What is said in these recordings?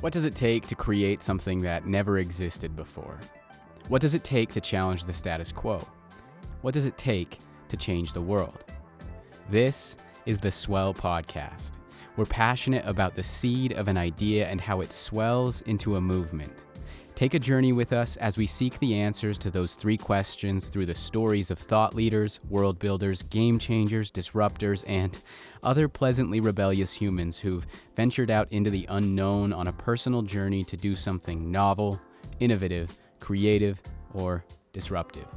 What does it take to create something that never existed before? What does it take to challenge the status quo? What does it take to change the world? This is the Swell podcast. We're passionate about the seed of an idea and how it swells into a movement. Take a journey with us as we seek the answers to those three questions through the stories of thought leaders, world builders, game changers, disruptors, and other pleasantly rebellious humans who've ventured out into the unknown on a personal journey to do something novel, innovative, creative, or disruptive.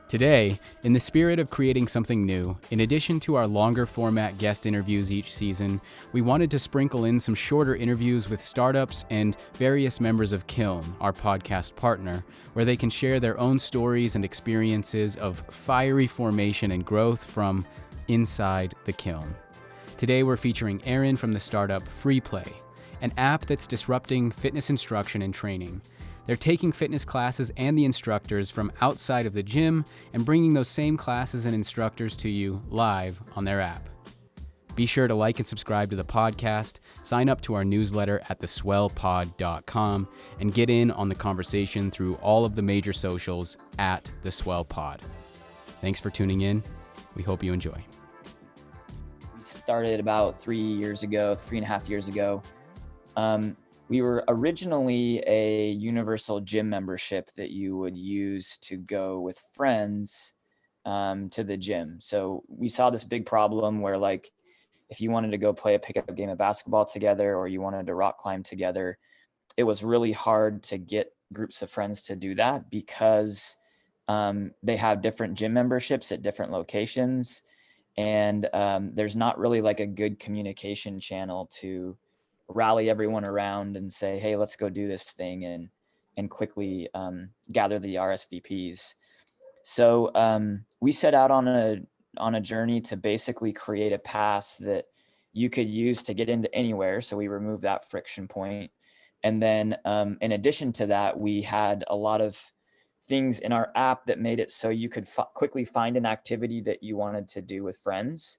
Today, in the spirit of creating something new, in addition to our longer format guest interviews each season, we wanted to sprinkle in some shorter interviews with startups and various members of Kiln, our podcast partner, where they can share their own stories and experiences of fiery formation and growth from inside the kiln. Today, we're featuring Aaron from the Start-Up Freeplay, an app that's disrupting fitness instruction and training. They're taking fitness classes and the instructors from outside of the gym and bringing those same classes and instructors to you live on their app. Be sure to like and subscribe to the podcast, sign up to our newsletter at theswellpod.com, and get in on the conversation through all of the major socials at theswellpod. Thanks for tuning in. We hope you enjoy. We started about 3.5 years ago. We were originally a universal gym membership that you would use to go with friends to the gym. So we saw this big problem where, like, if you wanted to go play a pickup game of basketball together or you wanted to rock climb together, it was really hard to get groups of friends to do that because they have different gym memberships at different locations. And there's not really like a good communication channel to rally everyone around and say, hey, let's go do this thing and quickly gather the RSVPs. So we set out on a journey to basically create a pass that you could use to get into anywhere. So we removed that friction point. And then in addition to that, we had a lot of things in our app that made it so you could quickly find an activity that you wanted to do with friends.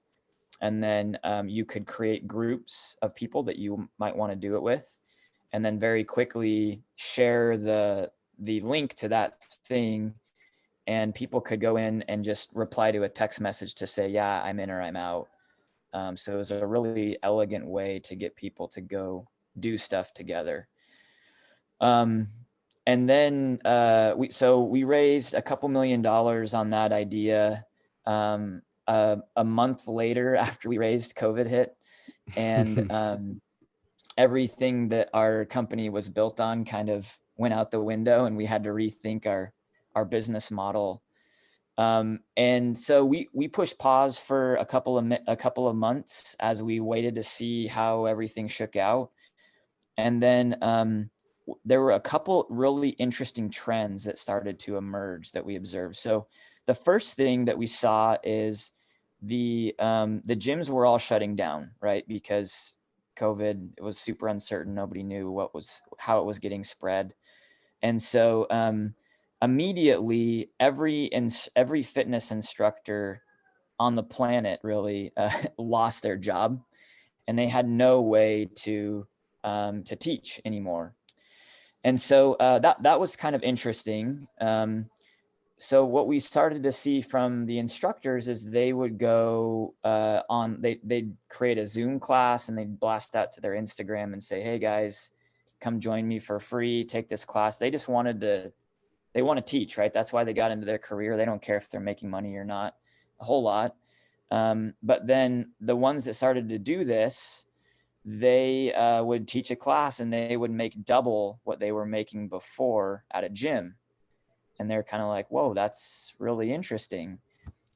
And then you could create groups of people that you might want to do it with, and then very quickly share the link to that thing, and people could go in and just reply to a text message to say, yeah, I'm in or I'm out. So it was a really elegant way to get people to go do stuff together. And then we raised a couple $1 million on that idea. A month later, after we raised, COVID hit, and everything that our company was built on kind of went out the window, and we had to rethink our business model. And so we pushed pause for a couple of months as we waited to see how everything shook out. And then there were a couple really interesting trends that started to emerge that we observed. So the first thing that we saw is the gyms were all shutting down, right? Because COVID, it was super uncertain. Nobody knew how it was getting spread. And so immediately every fitness instructor on the planet really lost their job, and they had no way to teach anymore. And so that was kind of interesting. So what we started to see from the instructors is they would go they'd create a Zoom class and they'd blast out to their Instagram and say, hey guys, come join me for free, take this class. They just want to teach, right? That's why they got into their career. They don't care if they're making money or not, a whole lot. But then the ones that started to do this, they would teach a class and they would make double what they were making before at a gym. And they're kind of like, whoa, that's really interesting.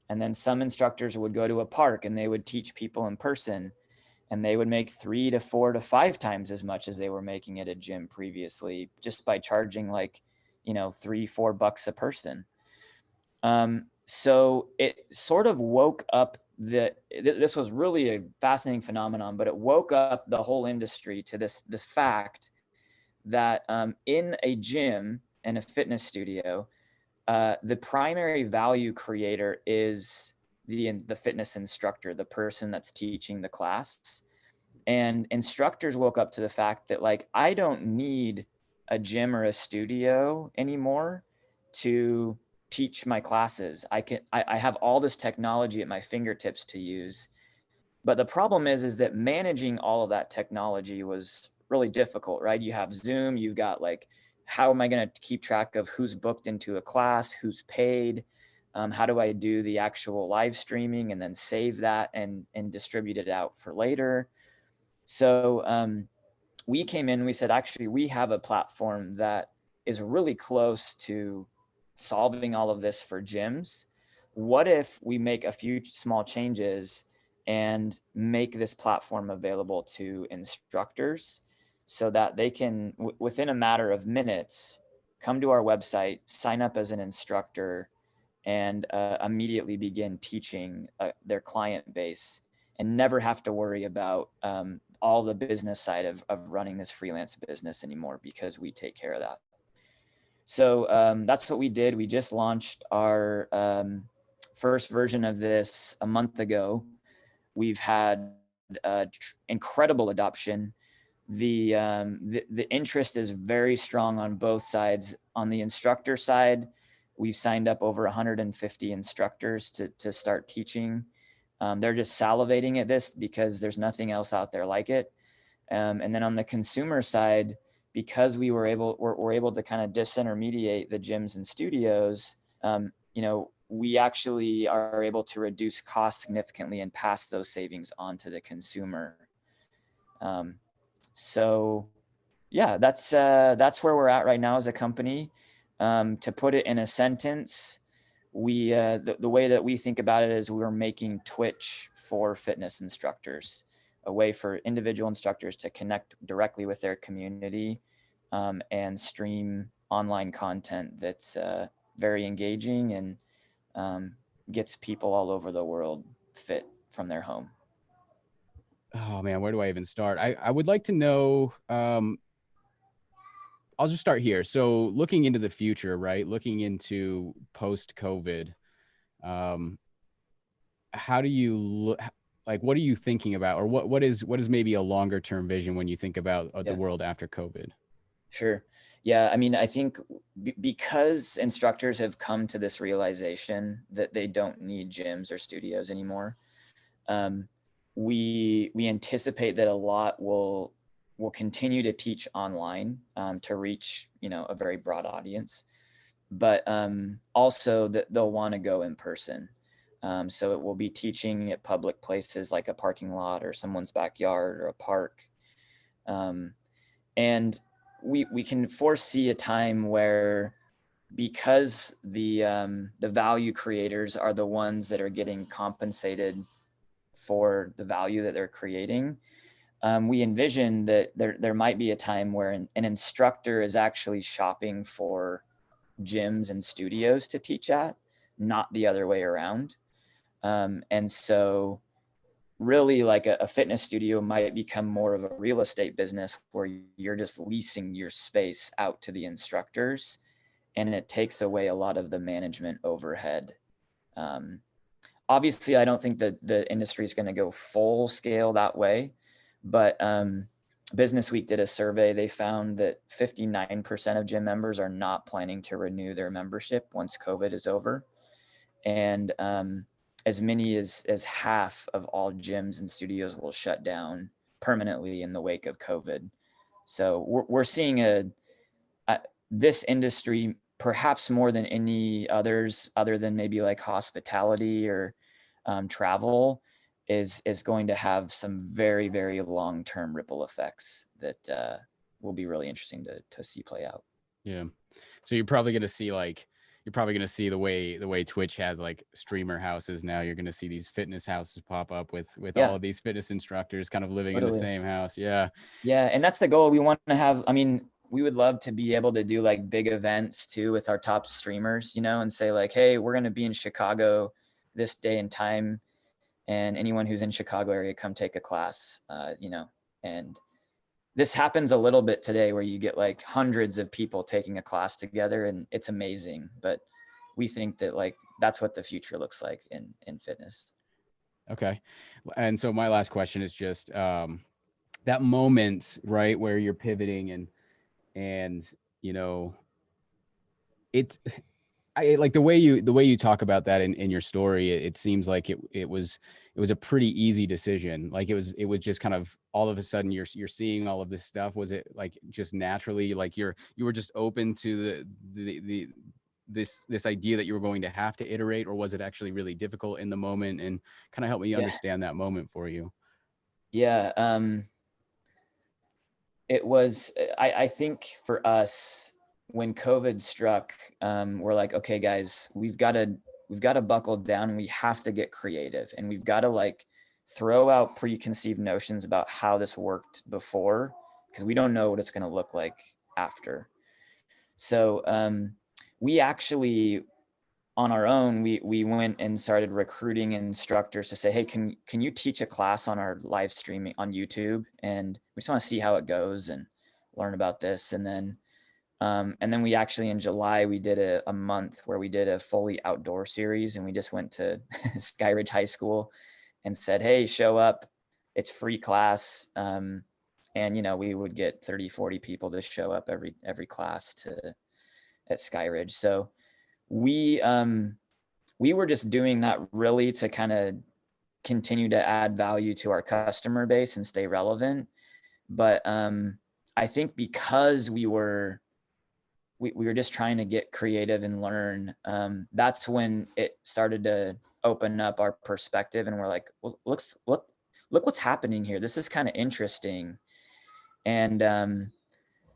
And then some instructors would go to a park and they would teach people in person, and they would make 3 to 4 to 5 times as much as they were making at a gym previously, just by charging like, $3-4 a person. So it sort of woke up this was really a fascinating phenomenon, but it woke up the whole industry to this fact that in a gym and a fitness studio, the primary value creator is the fitness instructor, the person that's teaching the class. And instructors woke up to the fact that like, I don't need a gym or a studio anymore to teach my classes. I have all this technology at my fingertips to use. But the problem is that managing all of that technology was really difficult, right? You have Zoom, you've got like, how am I going to keep track of who's booked into a class, who's paid? How do I do the actual live streaming and then save that and distribute it out for later? So we came in, we said, actually, we have a platform that is really close to solving all of this for gyms. What if we make a few small changes and make this platform available to instructors so that they can, within a matter of minutes, come to our website, sign up as an instructor, and immediately begin teaching their client base and never have to worry about all the business side of running this freelance business anymore, because we take care of that. So that's what we did. We just launched our first version of this a month ago. We've had incredible adoption. The interest is very strong on both sides. On the instructor side, we've signed up over 150 instructors to start teaching. They're just salivating at this because there's nothing else out there like it. And then on the consumer side, because we're able to kind of disintermediate the gyms and studios, we actually are able to reduce costs significantly and pass those savings on to the consumer. So yeah, that's where we're at right now as a company. To put it in a sentence, the way that we think about it is we're making Twitch for fitness instructors, a way for individual instructors to connect directly with their community and stream online content that's very engaging and gets people all over the world fit from their home. Oh man, where do I even start? I would like to know, I'll just start here. So looking into the future, right? Looking into post-COVID, how do you look, like, what are you thinking about, or what is maybe a longer term vision when you think about the world after COVID? Sure. Yeah. I mean, I think because instructors have come to this realization that they don't need gyms or studios anymore, we anticipate that a lot will continue to teach online to reach a very broad audience, but also that they'll want to go in person. So it will be teaching at public places like a parking lot or someone's backyard or a park, and we can foresee a time where, because the value creators are the ones that are getting compensated for the value that they're creating, we envision that there might be a time where an instructor is actually shopping for gyms and studios to teach at, not the other way around. And so really, like a fitness studio might become more of a real estate business where you're just leasing your space out to the instructors, and it takes away a lot of the management overhead. Obviously, I don't think that the industry is going to go full scale that way, but Business Week did a survey. They found that 59% of gym members are not planning to renew their membership once COVID is over. And as many as half of all gyms and studios will shut down permanently in the wake of COVID. So we're seeing this industry, perhaps more than any others, other than maybe like hospitality or travel, is going to have some very, very long-term ripple effects that will be really interesting to see play out. Yeah. So you're probably going to see the way Twitch has like streamer houses now. You're going to see these fitness houses pop up with all of these fitness instructors kind of living in the same house. Yeah. Yeah. And that's the goal. We want to have, I mean, we would love to be able to do like big events too with our top streamers, and say like, hey, we're going to be in Chicago this day and time, and anyone who's in Chicago area, come take a class, and this happens a little bit today where you get like hundreds of people taking a class together, and it's amazing. But we think that like that's what the future looks like in fitness. Okay. And so my last question is just, that moment, right, where you're pivoting and you know, it's I like the way you talk about that in your story. It seems like it was a pretty easy decision. Like it was just kind of all of a sudden you're seeing all of this stuff. Was it like just naturally like you were just open to the this idea that you were going to have to iterate, or was it actually really difficult in the moment? And kind of help me Yeah. understand that moment for you. Yeah. It was, I think for us, when COVID struck, we're like, okay, guys, we've got to buckle down and we have to get creative, and we've got to like throw out preconceived notions about how this worked before, because we don't know what it's going to look like after. So we actually, on our own, we went and started recruiting instructors to say, hey, can you teach a class on our live streaming on YouTube? And we just want to see how it goes and learn about this. And then we actually, in July, we did a month where we did a fully outdoor series, and we just went to Skyridge High School and said, hey, show up. It's free class. And, you know, we would get 30, 40 people to show up every class at Skyridge. So we we were just doing that really to kind of continue to add value to our customer base and stay relevant. But I think because we were just trying to get creative and learn, that's when it started to open up our perspective, and we're like, well, look what's happening here. This is kind of interesting. And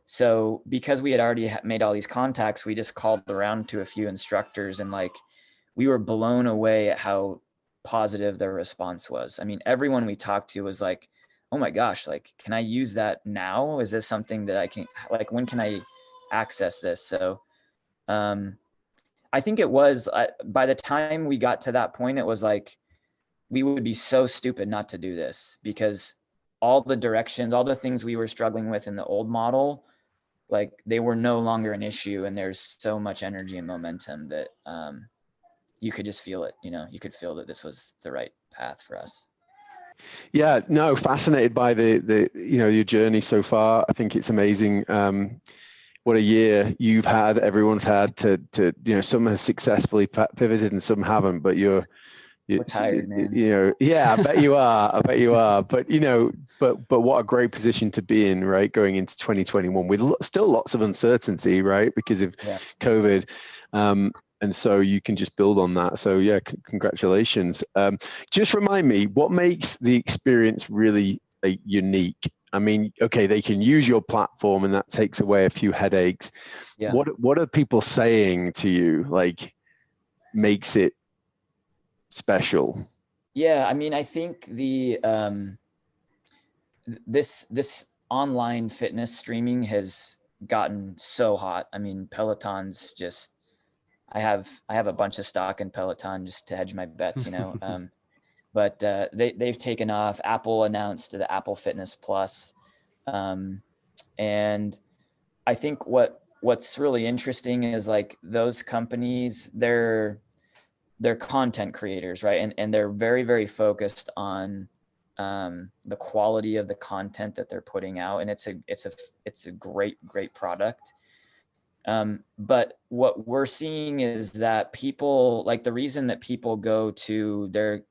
so because we had already made all these contacts, we just called around to a few instructors, and like we were blown away at how positive their response was. I mean, everyone we talked to was like, oh my gosh, like, can I use that now? Is this something that I can, like, when can I access this? So I think it was, by the time we got to that point, it was like, we would be so stupid not to do this, because all the directions, all the things we were struggling with in the old model, like they were no longer an issue. And there's so much energy and momentum that you could just feel it, you know, you could feel that this was the right path for us. Yeah, no, fascinated by the you know, your journey so far. I think it's amazing. What a year you've had, everyone's had to you know, some has successfully pivoted and some haven't, but you're tired, man. You know, yeah, I bet you are. I bet you are. But you know, but what a great position to be in, right? Going into 2021 with still lots of uncertainty, right? Because of COVID. And so you can just build on that. So yeah, congratulations. Just remind me, what makes the experience really unique? I mean, okay, they can use your platform and that takes away a few headaches. Yeah. What are people saying to you, like, makes it special? Yeah, I mean, I think the this online fitness streaming has gotten so hot. I mean, Peloton's just, I have a bunch of stock in Peloton just to hedge my bets, you know. But they've taken off. Apple announced the Apple Fitness Plus, and I think what's really interesting is like those companies, they're content creators, right? And they're very, very focused on the quality of the content that they're putting out, and it's a great product. But what we're seeing is that people, like, the reason that people go to their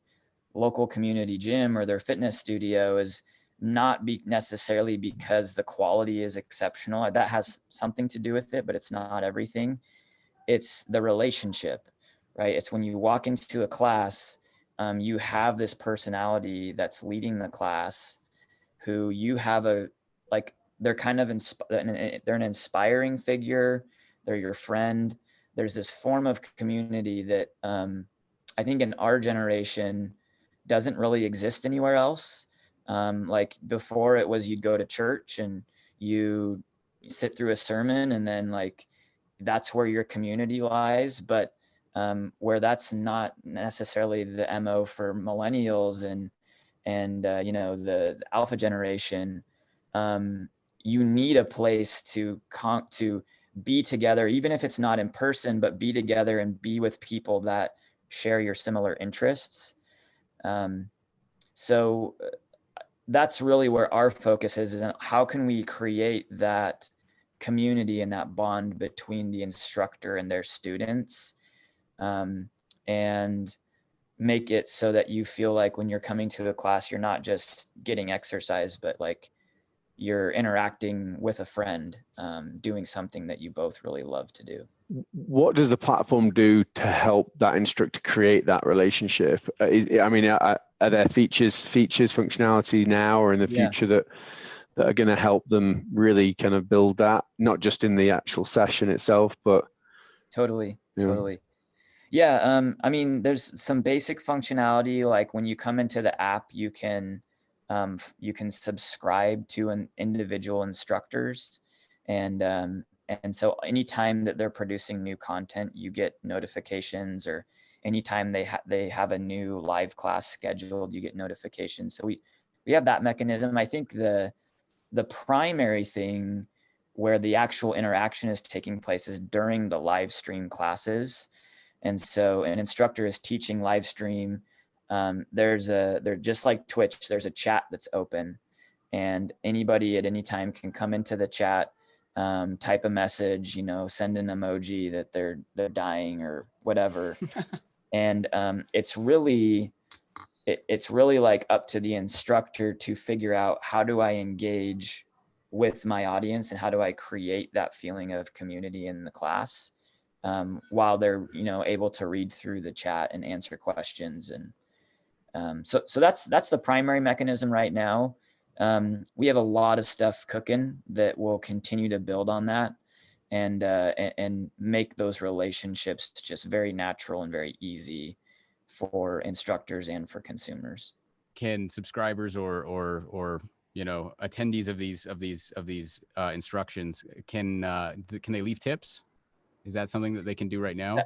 local community gym or their fitness studio is not necessarily because the quality is exceptional. That has something to do with it, but it's not everything. It's the relationship, right? It's when you walk into a class, you have this personality that's leading the class, who you have like, they're kind of, they're an inspiring figure. They're your friend. There's this form of community that I think in our generation doesn't really exist anywhere else. Like before, it was you'd go to church and you sit through a sermon, and then like that's where your community lies. But where that's not necessarily the MO for millennials and you know, the alpha generation, you need a place to be together, even if it's not in person, but be together and be with people that share your similar interests. So that's really where our focus is on how can we create that community and that bond between the instructor and their students, and make it so that you feel like when you're coming to a class, you're not just getting exercise, but like you're interacting with a friend, doing something that you both really love to do. What does the platform do to help that instructor create that relationship? Are there features, functionality now or in the future that are going to help them really kind of build that, not just in the actual session itself, but Totally. Yeah, I mean, there's some basic functionality, like when you come into the app, you can subscribe to an individual instructors, and so anytime that they're producing new content, you get notifications, or anytime they have a new live class scheduled, you get notifications. So we have that mechanism. I think the primary thing where the actual interaction is taking place is during the live stream classes. And so an instructor is teaching live stream. They're just like Twitch, there's a chat that's open, and anybody at any time can come into the chat, type a message, send an emoji that they're dying or whatever. And it's really like up to the instructor to figure out, how do I engage with my audience and how do I create that feeling of community in the class, while they're able to read through the chat and answer questions. And so that's the primary mechanism right now. We have a lot of stuff cooking that will continue to build on that, and make those relationships just very natural and very easy for instructors and for consumers. Can subscribers or attendees of these instructions, can they leave tips? Is that something that they can do right now?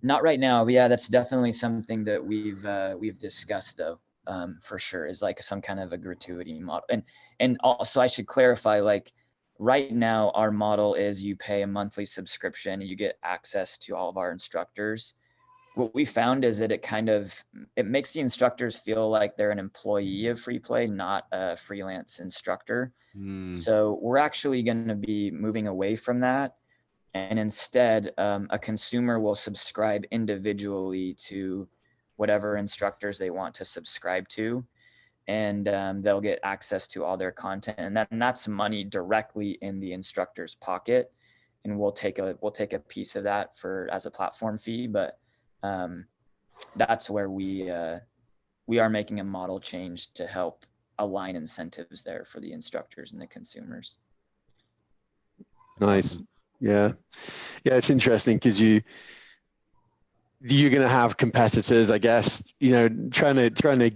Not right now, but yeah, that's definitely something that we've discussed, though, for sure, is like some kind of a gratuity model. And also, I should clarify, like right now, our model is you pay a monthly subscription and you get access to all of our instructors. What we found is that it makes the instructors feel like they're an employee of Freeplay, not a freelance instructor. So we're actually going to be moving away from that. And instead, a consumer will subscribe individually to whatever instructors they want to subscribe to, and they'll get access to all their content. And that's money directly in the instructor's pocket, and we'll take a piece of that as a platform fee. But that's where we are making a model change to help align incentives there for the instructors and the consumers. Nice. Yeah, it's interesting because you're going to have competitors, I guess, trying to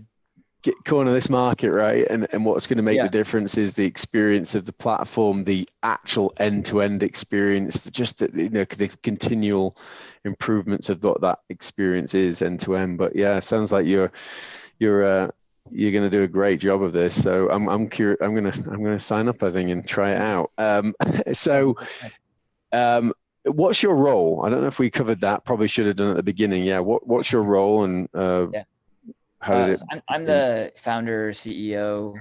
corner this market, right? And what's going to make the difference is the experience of the platform, the actual end-to-end experience, just the continual improvements of what that experience is end-to-end. But yeah, sounds like you're going to do a great job of this. So I'm curious. I'm going to sign up, I think, and try it out. What's your role? I don't know if we covered that. Probably should have done at the beginning. Yeah. What's your role, and how did it? I'm the founder, CEO.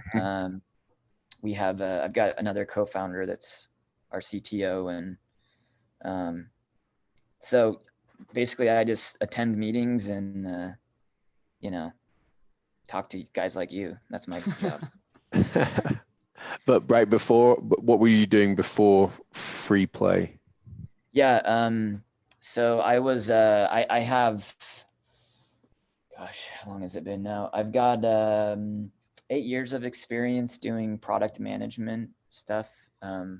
We have I've got another co-founder that's our CTO, and so basically I just attend meetings and talk to guys like you. That's my job. But what were you doing before Freeplay? Yeah. So I was I have, gosh, how long has it been now? I've got 8 years of experience doing product management stuff.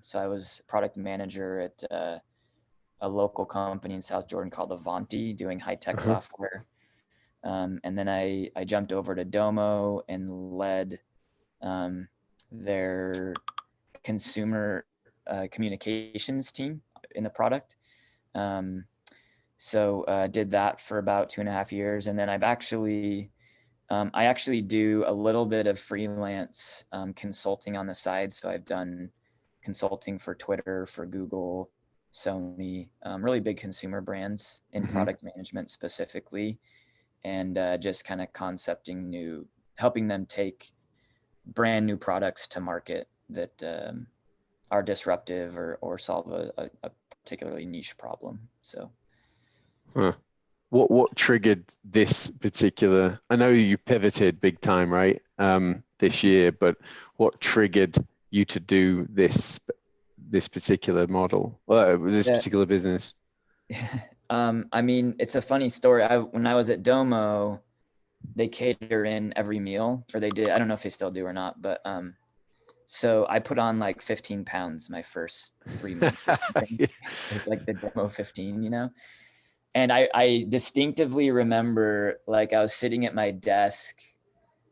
So I was product manager at a local company in South Jordan called Avanti, doing high-tech software. And then I jumped over to Domo and led their consumer communications team in the product. So did that for about 2.5 years. And then I actually do a little bit of freelance consulting on the side. So I've done consulting for Twitter, for Google, Sony, really big consumer brands in product management specifically, and just kind of concepting helping them take brand new products to market that are disruptive or solve a particularly niche problem. So, what triggered this particular? I know you pivoted big time, right? This year, but what triggered you to do this particular model, this particular business? I mean, it's a funny story. When I was at Domo, they cater in every meal, or they did. I don't know if they still do or not, but so I put on like 15 pounds my first 3 months or something. Yeah. It was like the Domo 15, you know? And I distinctively remember, like, I was sitting at my desk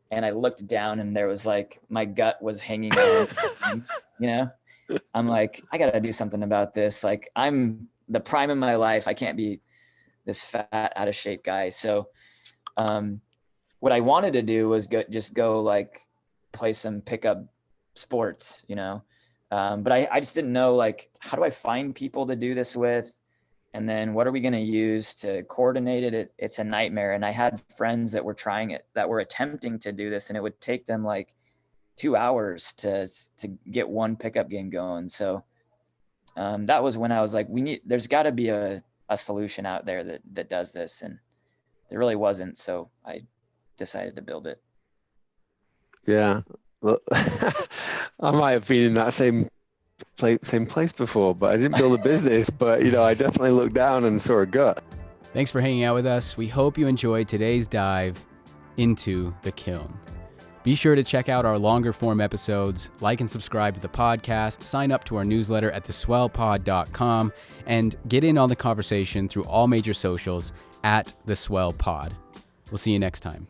and I looked down and there was like, my gut was hanging out, you know? I'm like, I got to do something about this. Like, I'm the prime of my life. I can't be this fat, out of shape guy. So what I wanted to do was just go like play some pickup sports, you know? But I just didn't know, like, how do I find people to do this with? And then what are we going to use to coordinate it? It's a nightmare. And I had friends that were trying it, that were attempting to do this, and it would take them like 2 hours to get one pickup game going. So that was when I was like, there's got to be a solution out there that does this. And there really wasn't. So I decided to build it. Yeah. Well, I might have been in that same place before, but I didn't build a business. But, you know, I definitely looked down and saw a gut. Thanks for hanging out with us. We hope you enjoyed today's dive into the Kiln. Be sure to check out our longer form episodes, like and subscribe to the podcast, sign up to our newsletter at theswellpod.com, and get in on the conversation through all major socials at the Swell Pod. We'll see you next time.